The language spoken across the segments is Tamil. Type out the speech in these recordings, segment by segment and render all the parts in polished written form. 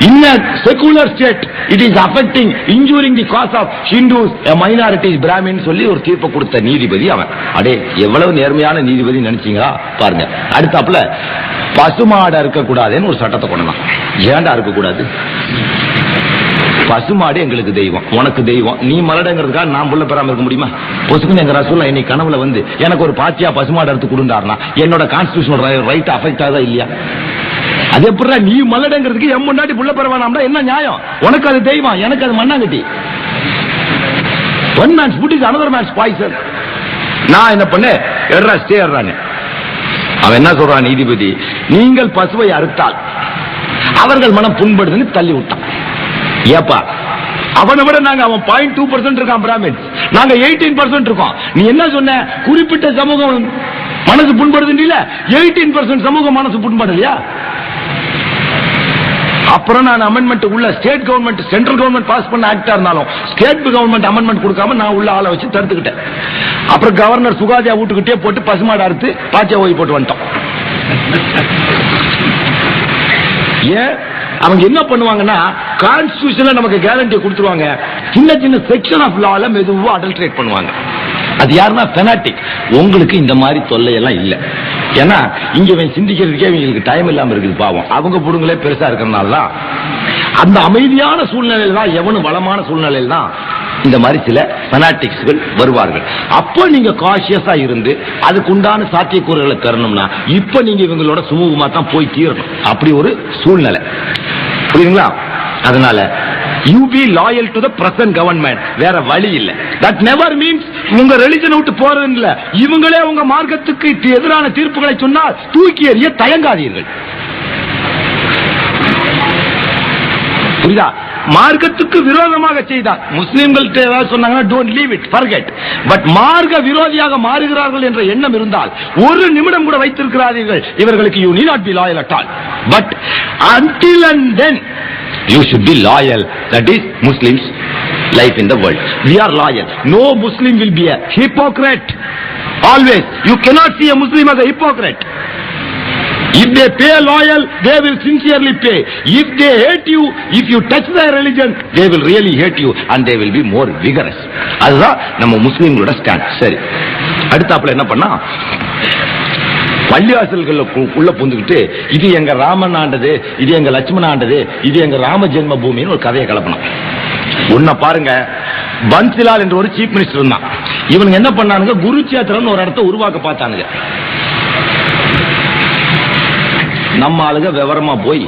In a secular state, it is affecting, injuring the cause of Hindus, a minority Brahmin சொல்லி ஒரு தீர்ப்பு கொடுத்த நீதிபதி அவன். அடே எவ்வளவு நேர்மையான நீதிபதி நினைச்சீங்களா பாருங்க. அடுத்தாப்புல பசுமாடா இருக்க கூடாதுன்னு ஒரு சட்டத்தை கொண்டு வந்தான். ஏன்டா இருக்க கூடாது? பசுமாடு எங்களுக்கு தெய்வம், உனக்கு தெய்வம், நீ மலடங்கிறதுக்காக நான் புள்ள பெறாம இருக்க முடியுமா? பொசுக்குன்னு எங்க ரசூலுல்லாஹ் இன்னைக்கு கனவுல வந்து எனக்கு ஒரு பாத்தியா பசுமாடு எடுத்து கொடுண்டாருனா என்னோட கான்ஸ்டிடியூஷனல் ரைட் அஃபெக்ட் ஆகுதா இல்லையா? அது எப்படி நீ மலடங்கிறதுக்கு என் முன்னாடி புள்ள பெறவானாம்டா என்ன நியாயம்? உனக்கு அது தெய்வம், எனக்கு அது மண்ணாங்கட்டி. One man's food is another man's poison. நான் என்ன பண்ண எட்ரா ஸ்டே ஏறானே. அவன் என்ன சொல்றான் நீதிபதி, நீங்கள் பசுவை அறுத்தால் அவர்கள் மனம் புண்படுதுன்னு தள்ளி விட்டான். ஏப்பா அவனை விட நாங்க அவன் 0.2% இருக்கான் பிராமின்ஸ், நாங்க 18% இருக்கோம். நீ என்ன சொன்ன? குறிப்பிட்ட சமூகம் மனசு புண்படுது இல்ல, 18% சமூகம் மனசு புண்படலையா? அப்புறம் நான் அமெண்ட்மெண்ட் உள்ள state government central government pass பண்ண ஆக்டா இருந்தாலும் ஸ்டேட் கவர்மெண்ட் அமெண்ட்மெண்ட் கொடுக்காம நான் உள்ள ஆளை வச்சு தடுத்துக்கிட்டேன். அப்புறம் கவர்னர் சுகாதியா வீட்டுக்கிட்டே போட்டு பசுமாடு அறுத்து பாத்தியா ஓய் போட்டு வந்துட்டோம். ஏன் அவங்க என்ன பண்ணுவாங்கன்னா கான்ஸ்டிடியூஷன்ல நமக்கு கேரண்டி கொடுத்துருவாங்க, சின்ன சின்ன செக்ஷன் ஆஃப் லால மெதுவா அடல்ட்ரேட் பண்ணுவாங்க. அது யாருன்னா ஃபெனாட்டிக். உங்களுக்கு இந்த மாதிரி தொல்லை எல்லாம் இல்ல. ஏன்னா இங்க சிந்திக்கிறதுக்கே இவங்களுக்கு டைம் இல்லாம இருக்குது பாவம். அவங்க புடுங்களே பெருசா இருக்கிறதுனால தான் அந்த அமைதியான சூழ்நிலையில தான், எவனும் வளமான சூழ்நிலையில தான் இந்த மாதிரி சில ஃபெனாட்டிக்ஸ்கள் வருவார்கள். அப்போ நீங்க காஷியஸா இருந்து அதுக்குண்டான சாத்தியக்கூறுகளை தரணும்னா இப்ப நீங்க இவங்களோட சுமூகமா தான் போய் தீரணும். அப்படி ஒரு சூழ்நிலை, புரியுதுங்களா? அதனால you be loyal to the present government, வேற வழி இல்ல. that never means உங்க ரிலிஜன் விட்டு போறது இல்ல. இவங்களே உங்க மார்க்கத்துக்கு எதிரான தீர்ப்புகளை சொன்னால் தூக்கி எறிய தயங்காதீர்கள். புரியுதா? மார்க்கத்துக்கு விரோதமாக செய்தால் முஸ்லிம்கள்ட்ட ஏதாவது சொன்னாங்கன்னா don't leave it, forget. But மார்க்க விரோதியாக மாறுகிறார்கள் என்ற எண்ணம் இருந்தால் ஒரு நிமிடம் கூட வைத்திருக்கிறார்கள் இவர்களுக்கு. you need not be loyal at all, but until and then you should be loyal. That is Muslims life in the world. We are loyal. No Muslim will be a hypocrite. Always you cannot see a Muslim as a hypocrite. If they pay loyal, they will sincerely pay. If they hate you, if you touch their religion, they will really hate you and they will be more vigorous. அதுதான் நம்ம முஸ்லிம்களோட ஸ்டாண்ட். சரி, அடுத்தாப்புல என்ன பண்ணா, பள்ளிவாசல்கள் உள்ள புந்துக்கிட்டு இது எங்க ராமன் ஆண்டது, இது எங்க லட்சுமணன் ஆண்டது, இது எங்க ராம ஜென்ம பூமின்னு ஒரு கதையை கலப்பணும். உன்ன பாருங்க, பன்சிலால் என்ற ஒரு சீஃப் மினிஸ்டர் இருந்தான். இவனுங்க என்ன பண்ணானுங்க, குருச்சேத்திரம்னு ஒரு இடத்தை உருவாக்க பார்த்தானுங்க. நம்ம ஆளுங்க விவரமா போய்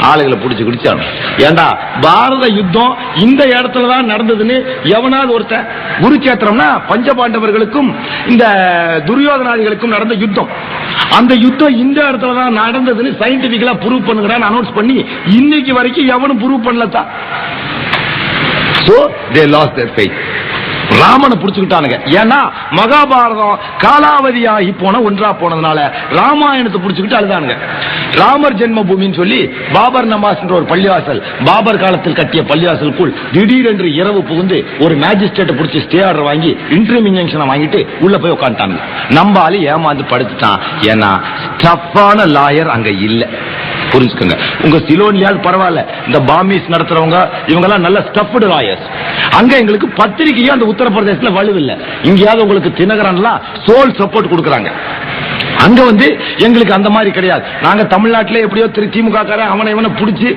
ஆளுகளை பிடிச்சு குடிச்சாங்க. ஏண்டா பாரத யுத்தம் இந்த இடத்துல தான் நடந்ததுன்னு எவனாவது ஒருத்தன், குருச்சேத்திரம்னா பஞ்சபாண்டவர்களுக்கும் இந்த துரியோதனாதிகளுக்கும் நடந்த யுத்தம், அந்த யுத்தம் இந்த இடத்துல தான் நடந்ததுன்னு சயின்டிபிக்கலா ப்ரூவ் பண்ணுங்கன்னு அனௌன்ஸ் பண்ணி இன்னைக்கு வரைக்கும் எவனும் prove பண்ணலதான். So they lost their faith. ராமனை புடிச்சுக்கிட்டானுங்க. ஏன்னா மகாபாரதம் காலாவதியாகி போன ஒன்றா போனதுனால ராமாயணத்தை புடிச்சுக்கிட்டு அழுதானுங்க. ராமர் ஜென்ம பூமின்னு சொல்லி பாபர் நமாஸ் என்ற ஒரு பள்ளிவாசல், பாபர் காலத்தில் கட்டிய பள்ளிவாசலுக்குள் திடீரென்று இரவு புகுந்து ஒரு மேஜிஸ்ட்ரேட்டை பிடிச்சி ஸ்டே ஆர்டர் வாங்கி இன்டர்வியூ இன்ஜெக்ஷனை வாங்கிட்டு உள்ள போய் உட்காந்துட்டாங்க. நம்ம ஆளு ஏமாந்து படுத்துட்டான். ஏன்னா ஸ்டஃப்பான லாயர் அங்க இல்ல. புரிஞ்சுக்கோங்க. உங்க சிலோன்லயாவது பரவாயில்ல, இந்த பாமிஸ் நடத்துறவங்க இவங்க எல்லாம் நல்ல ஸ்டஃப்டு லாயர்ஸ். அங்க எங்களுக்கு பத்திரிகையும் அந்த உத்தரப்பிரதேசத்துல வலுவில்லை. இங்கேயாவது உங்களுக்கு தினகரன்லாம் சோல் சப்போர்ட் கொடுக்குறாங்க. அங்க எங்களுக்கு அந்த மாதிரி கிடையாது. நாங்க தமிழ்நாட்டிலே எப்படியோ திமுக காரன் அவனை இவனை பிடிச்சி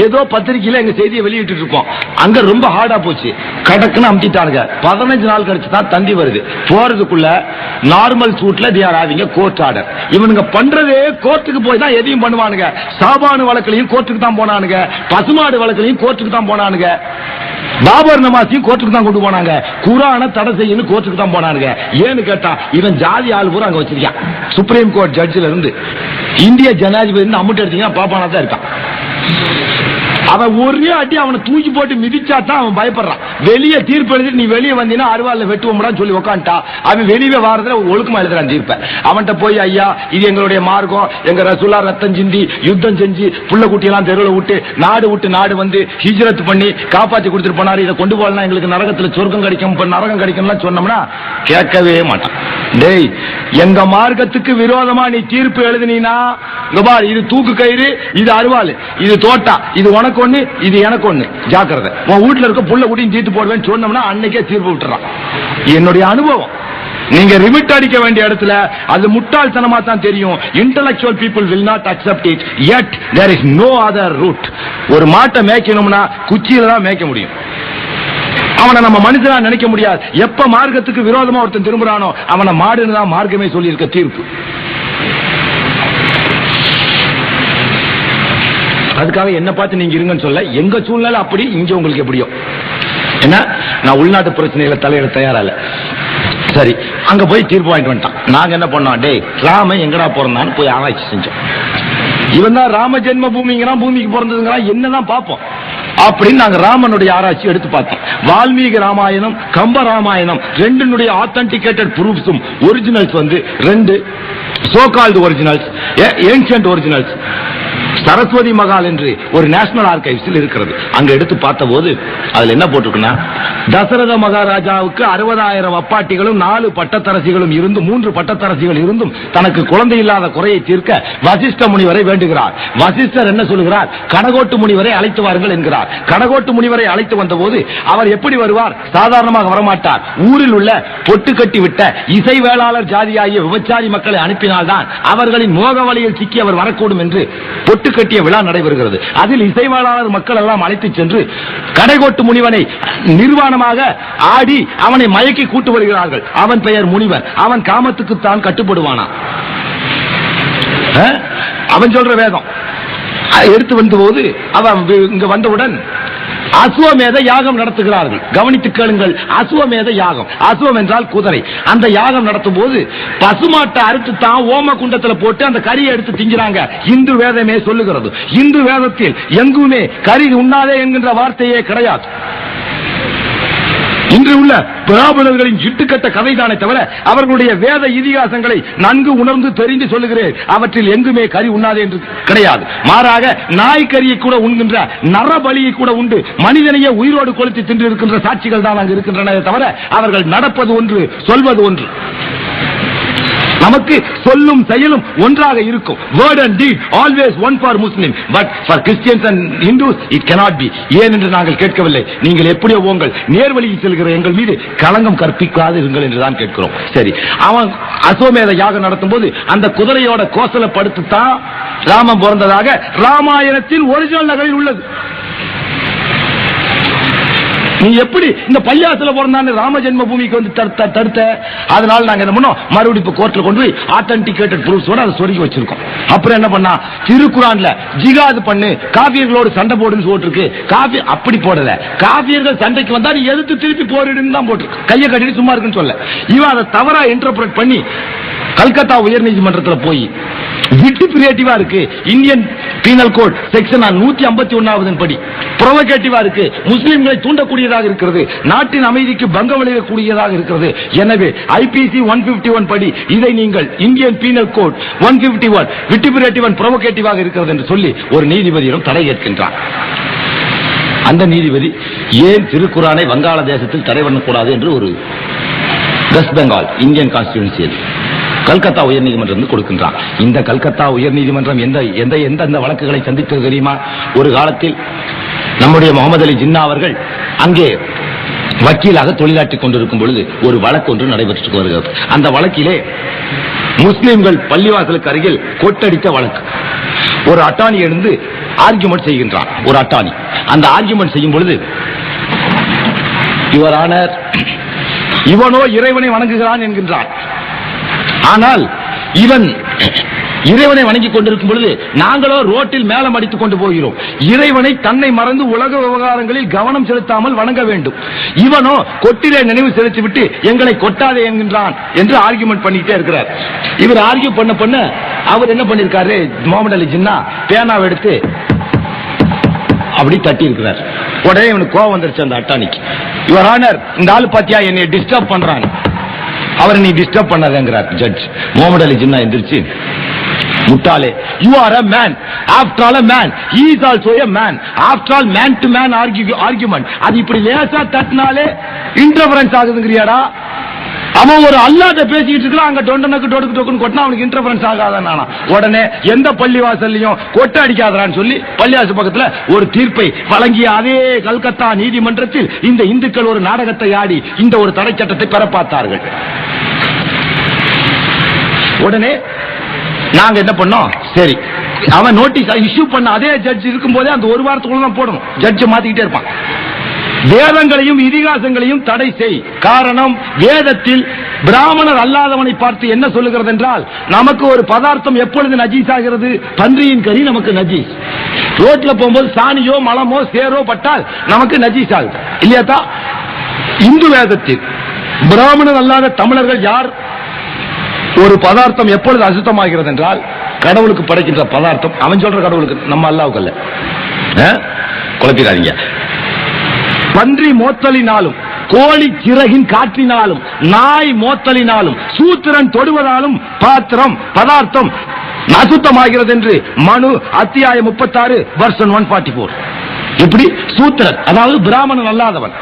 ஏதோ பத்திரிகையில எங்க செய்தியை வெளியிட்டு இருக்கோம். அங்க ரொம்ப ஹார்டா போச்சு, கடக்குன்னு அமுத்திட்டானுங்க. 15 நாள் கழிச்சு தான் தந்தி வருது. போறதுக்குள்ள normal சூட்ல they are having a court order. இவனுங்க பண்றதே கோர்ட்டுக்கு போய் தான் எதையும் பண்ணுவானுங்க. சாபானு வழக்குலையும் கோர்ட்டுக்கு தான் போனானுங்க, பசுமாடு வழக்குலையும் கோர்ட்டுக்கு தான் போனானுங்க, பாபர் நமாஸையும் கோர்ட்டுக்கு தான் கொண்டு போனாங்க, குரானை தடை செய்யணும் கோர்ட்டுக்கு தான் போனானுங்க. ஏன்னு கேட்டா இவன் ஜாதி ஆள் பூரா அங்க வச்சிருக்கான். சுப்ரீம் கோர்ட் ஜட்ஜில இருந்து இந்திய ஜனாதிபதி அமுட்டு எடுத்தீங்கன்னா பாப்பானா தான் இருக்கான். அவன் ஒரே அடி அவனை தூக்கி போட்டு மிதிச்சா தான் அவன் பயப்படுறான். வெளியே தீர்ப்பு எழுதி நீ வெளியே வந்தீங்கன்னா அருவாள்ல வெட்டுவோம்டான்னு சொல்லி உட்காந்துட்டா அவன் வெளியே வாரத்துல ஒழுக்கமா எழுதுறான் தீர்ப்ப. அவன்கிட்ட போய் ஐயா இது எங்களுடைய மார்க்கம், எங்க ரசூலா ரத்தம் சிந்தி யுத்தம் செஞ்சு புள்ள குட்டியெல்லாம் தெருவில் விட்டு நாடு வந்து ஹிஜ்ரத் பண்ணி காப்பாத்தி கொடுத்துட்டு போனாரு, இதை கொண்டு போகலாம் எங்களுக்கு நரகத்துல சொர்க்கம் கிடைக்கும் நரகம் கிடைக்கும்லாம் சொன்னோம்னா கேட்கவே மாட்டான். டேய் எங்க மார்க்கத்துக்கு விரோதமா நீ தீர்ப்பு எழுதினா இது தூக்கு கயிறு, இது அருவாள், இது தோட்டா, இது உனக்கு ஒண்ணு, இது எனக்கு ஒண்ணு, ஜாக்கிரதை உன் வீட்டுல இருக்க புள்ள குட்டியும் தீர்த்து போடுவேன்னு சொன்னோம்னா அன்னைக்கே தீர்ப்பு விட்டுறான். என்னுடைய அனுபவம். நீங்க ரிமிட் அடிக்க வேண்டிய இடத்துல அது முட்டாள்தனமா தான் தெரியும். intellectual people will not accept it, yet there is no other route. ஒரு மாட்டை மேய்க்கணும்னா குச்சியில தான் மேய்க்க முடியும். அவனை நம்ம மனுஷனா நினைக்க முடியாது. எப்ப மார்க்கத்துக்கு விரோதமா ஒருத்தன் திரும்புறானோ அவனை மாடுன்னு தான் மார்க்கமே சொல்லி இருக்க தீர்ப்பு. அதுக்காக என்ன பார்த்து நீங்க இருங்கன்னு சொல்ல, எங்க சூழ்நிலை அப்படி, இங்க உங்களுக்கு எப்படியோ. என்ன நான் உள்நாட்டு பிரச்சனைகளை தலையிட தயாரால. சரி அங்க போய் தீர்ப்பு வாங்கிட்டு வந்துட்டான். நாங்க என்ன பண்ணோம், டே ராம எங்கடா பிறந்தான்னு போய் ஆராய்ச்சி செஞ்சோம். இவன் தான் ராம ஜென்ம பூமிங்கிறான், பூமிக்கு பிறந்ததுங்கிறான், என்னதான் பார்ப்போம் அப்படின்னு நாங்க ராமனுடைய ஆராய்ச்சி எடுத்து பார்த்தோம். வால்மீகி ராமாயணம், கம்ப ராமாயணம் ரெண்டுனுடைய ஆத்தன்டிகேட்டட் ப்ரூஃப்ஸும் ஒரிஜினல்ஸ் வந்து ரெண்டு so-called originals, ancient originals Saraswathi Mahal என்று ஒரு நேஷனல் ஆர்கைவ்ஸில் இருக்கிறது. அங்க எடுத்து பார்த்த போது அதுல என்ன போட்டிருக்குன்னா, தசரத மகாராஜாவுக்கு 60,000 அப்பாட்டிகளும் 4 பட்டத்தரசிகளும் இருந்தும் 3 பட்டத்தரசிகள் இருந்தும் தனக்கு குழந்தை இல்லாத குறையை தீர்க்க வசிஷ்ட முனிவரை வேண்டுகிறார். வசிஷ்டர் என்ன சொல்லுகிறார், கடகோட்டு முனிவரை அழைத்து வாருங்கள் என்கிறார். கடகோட்டு முனிவரை அழைத்து வந்த போது அவர் எப்படி வருவார், சாதாரணமாக வரமாட்டார். ஊரில் உள்ள பொட்டு கட்டி விட்ட இசை வேளாளர் ஜாதியாகிய விபச்சாரி மக்களை அனுப்பினால்தான் அவர்களின் மோக வலையில் சிக்கி அவர் வரக்கூடும் என்று பொட்டு கட்டிய விழா நடைபெறுகிறது. அதில் இசைவாளர் மக்கள் எல்லாம் அழைத்து சென்று கடைகோட்டு முனிவனை நிர்வாணமாக ஆடி அவனை மயக்கி கூட்டு வருகிறார்கள். அவன் பெயர் முனிவன், அவன் காமத்துக்கு தான் கட்டுப்படுவானா. அவன் சொல்ற வேதம் எடுத்து வந்த போது அவன் இங்க வந்தவுடன் அசுவமேத யாகம் நடத்துகிறார்கள். கவனித்து கேளுங்கள், அசுவமேத யாகம். அசுவம் என்றால் குதிரை. அந்த யாகம் நடத்தும் போது பசுமாட்டை அறுத்து தான் ஓம குண்டத்துல போட்டு அந்த கறியை எடுத்து திங்கிறாங்க. இந்து வேதமே சொல்லுகிறது. இந்து வேதத்தில் எங்குமே கறி உண்ணாதே என்கின்ற வார்த்தையே கிடையாது. இன்று உள்ள பிராமணர்களின் இட்டுக்கட்ட கதைதானே தவிர அவர்களுடைய வேத இதிகாசங்களை நன்கு உணர்ந்து தெரிந்து சொல்லுகிறேன். அவற்றில் எங்குமே கறி உண்ணாதே என்று கிடையாது. மாறாக நாய்க்கறியை கூட உண்கின்ற நரபலியை கூட உண்டு மனிதனையே உயிரோடு கொளுத்தி தின்று இருக்கின்ற சாட்சிகள் தான் அங்கு இருக்கின்றன தவிர அவர்கள் நடப்பது ஒன்று, சொல்வது ஒன்று. நமக்கு சொல்லும் செயலும் ஒன்றாக இருக்கும். Word and deed always one for Muslim, but for Christians and Hindus it cannot be. ஏன் என்று நாங்கள் கேட்கவில்லை. நீங்கள் எப்படியோ உங்கள் நேர்வழியில் செல்கிற எங்கள் மீது களங்கம் கற்பிக்காது இருங்கள் என்றுதான் கேட்கிறோம். சரி, அவன் அசோமேத யாகம் நடத்தும் போது அந்த குதிரையோட கோசலப்படுத்தித்தான் ராமன் பிறந்ததாக ராமாயணத்தின் ஒரிஜினல் நகரில் உள்ளது. நீ எப்படி இந்த பள்ளியாசல பிறந்தான்னு ராம ஜென்ம பூமிக்கு வந்து தடுத்த? அதனால நாங்க என்ன பண்ணோம், மறுபடியும் கோர்ட்ல கொண்டு போய் ஆத்தன்டிகேட்டட் ப்ரூஃப்ஸோட அதை சொருகி வச்சிருக்கோம். அப்புறம் என்ன பண்ணா, திருக்குரான்ல ஜிகாது பண்ணு, காபியர்களோடு சண்டை போடுன்னு போட்டிருக்கு. காபி அப்படி போடல, காபியர்கள் சண்டைக்கு வந்தா நீ எதிர்த்து திருப்பி போரிடுன்னு தான் போட்டிருக்கு. கையை கட்டிட்டு சும்மா இருக்குன்னு சொல்ல. இவன் அதை தவறா இன்டர்பிரட் பண்ணி கல்கத்தா உயர் நீதிமன்றத்தில் போய் விட்டிபிரேட்டிவா இருக்கு. இந்தியன் பீனல் கோட் செக்ஷன் 151 படி புரோவோகேட்டிவா இருக்கு, முஸ்லிம்களை தூண்டக்கூடியதாக இருக்கிறது, நாட்டின் அமைதிக்கு பங்கம் விளையக்கூடியதாக இருக்கிறது. எனவே ஐபிசி 151 படி இதை நீங்கள் இந்தியன் பீனல் கோட் 151 விட்டிபிரேட்டிவ் அண்ட் புரோவோகேட்டிவாக இருக்கிறது என்று சொல்லி ஒரு நீதிபதியிடம் தடை கேட்கின்றார். அந்த நீதிபதி ஏன் திருக்குரானை வங்காளதேசத்தில் தடை பண்ணக்கூடாது என்று ஒரு வெஸ்ட் பெங்கால் இந்தியன் கான்ஸ்டிடியூன்சியில் கல்கத்தா உயர்நீதிமன்றம் கொடுக்கின்றார். இந்த கல்கத்தா உயர்நீதிமன்றம் எந்த வழக்குகளை சந்தித்தது தெரியுமா? ஒரு காலத்தில் நம்முடைய முகமது அலி ஜின்னா அவர்கள் அங்கே வக்கீலாக தொழிலாற்றிக் கொண்டிருக்கும் பொழுது ஒரு வழக்கு ஒன்று நடைபெற்று வருகிறது. அந்த வழக்கிலே முஸ்லிம்கள் பள்ளிவாசலுக்கு அருகில் கொட்டடித்த வழக்கு. ஒரு அட்டானி எழுந்து ஆர்கியூமெண்ட் செய்கின்றார். ஒரு அட்டானி அந்த ஆர்கியூமெண்ட் செய்யும் பொழுது, யுவர் ஆனர், இவனோ இறைவனை வணங்குகிறான் என்கின்றான். ஆனால் இவன் இறைவனை வணங்கிக் கொண்டிருக்கும் பொழுது நாங்களோ ரோட்டில் மேலம் அடித்துக் கொண்டு போகிறோம். இறைவனை தன்னை மறந்து உலக விவகாரங்களில் கவனம் செலுத்தாமல் வணங்க வேண்டும். இவனோ கொட்டிலே நினைவு செலுத்திவிட்டு எங்களை கொட்டாதே என்கின்றான் என்று ஆர்கியூமெண்ட் பண்ணிட்டே இருக்கிறார். இவர் ஆர்கியூ பண்ண அவர் என்ன பண்ணிருக்காரு, முகமது அலி ஜின்னா பேனாவை எடுத்து அப்படி தட்டி இருக்கிறார். உடனே இவனுக்கு கோவம் வந்துருச்சு அந்த அட்டானிக்கு. யுவர் ஆனர், இந்த ஆளு பாத்தியா என்னை டிஸ்டர்ப் பண்றான். அவரை நீ டிஸ்டர்ப் பண்ணாதேங்கிறார் ஜட்ஜ். முகமது அலி ஜின்னா எந்திரிச்சு, முட்டாளே, you are a man, after all a man, he is also a man, after all man to man argument. அது இப்படி லேசா தட்டினாலே இன்டர்ஃபரன்ஸ் ஆகுதுங்கறியாடா. அவன் ஒரு அல்லாஹ்ட்ட பேசிட்டு இருக்கான், அங்க டொண்டனக்கு டொடுக்கு டொக்குன்னு கொட்டினா அவனுக்கு இன்டர்ஃபரன்ஸ் ஆகாதானா. உடனே எந்த பள்ளிவாசல்லையும் கொட்டை அடிக்காதறான்னு சொல்லி பள்ளிவாசல் பக்கத்துல ஒரு தீர்ப்பை வழங்கிய அதே கல்கத்தா நீதிமன்றத்தில் இந்த இந்துக்கள் ஒரு நாடகத்தை ஆடி இந்த ஒரு தடை சட்டத்தை பெற பார்த்தார்கள். உடனே நாங்க என்ன பண்ணோம், சரி அவன் நோட்டீஸ் இஷ்யூ பண்ண அதே ஜட்ஜ் இருக்கும் போதே அந்த ஒரு வாரத்துக்குள்ள தான் போடணும், ஜட்ஜ் மாத்திக்கிட்டே இருப்பான். வேதங்களையும் இதிகாசங்களையும் தடை செய். காரணம், வேதத்தில் பிராமணர் அல்லாதவனை பார்த்து என்ன சொல்லுகிறது என்றால், நமக்கு ஒரு பதார்த்தம் எப்பொழுது நஜீஸ் ஆகிறது, பன்றியின் கறி நமக்கு நஜீஸ். ரோட்ல போகும்போது சாணியோ மலமோ சேரோ பட்டால் நமக்கு நஜீஸ் ஆகுது இல்லையாத்தா. இந்து வேதத்தில் பிராமணர் அல்லாத தமிழர்கள் யார், ஒரு பதார்த்தம் எப்பொழுது அசுத்தமாகிறது என்றால், கடவுளுக்கு படைக்கின்ற பதார்த்தம், அவன் சொல்ற கடவுளுக்கு, நம்ம அல்லாவுக்கு அல்ல, குழப்பிடாதீங்க. பன்றி மோத்தலினாலும், கோழி சிறகின் காற்றினாலும், நாய் மோத்தலினாலும், சூத்திரன் தொடுவதாலும் பாத்திரம் பதார்த்தம் அசுத்தமாகிறது என்று மனு அத்தியாயம் 36 வெர்சன் 144. இப்படி சூத்திரன் அதாவது பிராமணன் அல்லாதவன்,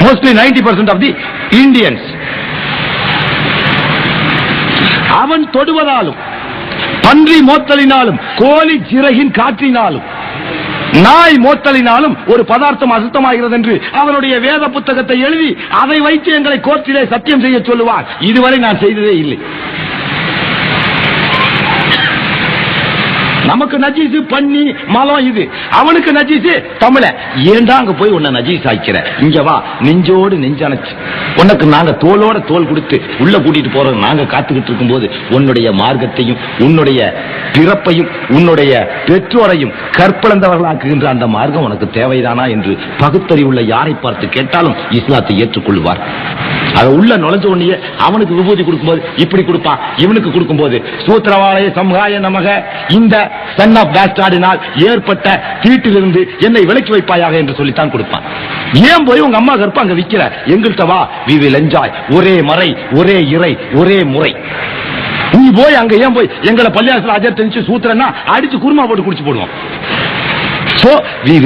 மோஸ்ட்லி 90% ஆஃப் தி இந்தியன்ஸ், அவன் தொடுவதாலும், பன்றி மோத்தலினாலும், கோழி சிறகின் காற்றினாலும், நாய் மோத்தலினாலும் ஒரு பதார்த்தம் அசுத்தமாகிறது என்று அவனுடைய வேத புத்தகத்தை எழுதி அதை வைத்து எங்களை கோர்ட்டிலே சத்தியம் செய்ய சொல்லுவார். இதுவரை நான் செய்ததே இல்லை. நமக்கு நஜீசு பண்ணி மலம், இது அவனுக்கு நஜீசு தமிழ. ஏண்டா அங்க போய் உன்னை நஜீஸ் ஆக்கிற, இங்க வா, நெஞ்சோடு நெஞ்சணைச்சு உனக்கு நாங்க தோளோட தோல் கொடுத்து உள்ள கூட்டிட்டு போறோம். நாங்க காத்துக்கிட்டு இருக்கும் போது உன்னுடைய மார்க்கத்தையும் உன்னுடைய பிறப்பையும் உன்னுடைய பெற்றோரையும் கற்பிழந்தவர்களாக்குகின்ற அந்த மார்க்கம் உனக்கு தேவைதானா என்று பகுத்தறிவுள்ள யாரை பார்த்து கேட்டாலும் இஸ்லாத்தை ஏற்றுக்கொள்வார். அதை உள்ள நுழைஞ்ச உடனே அவனுக்கு விபூதி கொடுக்கும்போது இப்படி கொடுப்பான், இவனுக்கு கொடுக்கும்போது சூத்திரவாளைய சம்ஹாய நமக, இந்த சன் ஆஃப் பாஸ்டார்டினால் ஏற்பட்ட தீட்டிலிருந்து என்னை விலக்கி வைப்பாயாக என்று சொல்லித்தான் கொடுப்பான். ஏன் போய் உங்க அம்மா கற்ப அங்க விக்கிற, எங்கள்கிட்ட வா, we will enjoy, ஒரே மறை ஒரே இறை ஒரே முறை. நீ போய் அங்க ஏன் போய் எங்களை பள்ளியாசல அஜர் தெரிஞ்சு சூத்திரன்னா அடிச்சு குருமா போட்டு குடிச்சு போடுவோம். So we will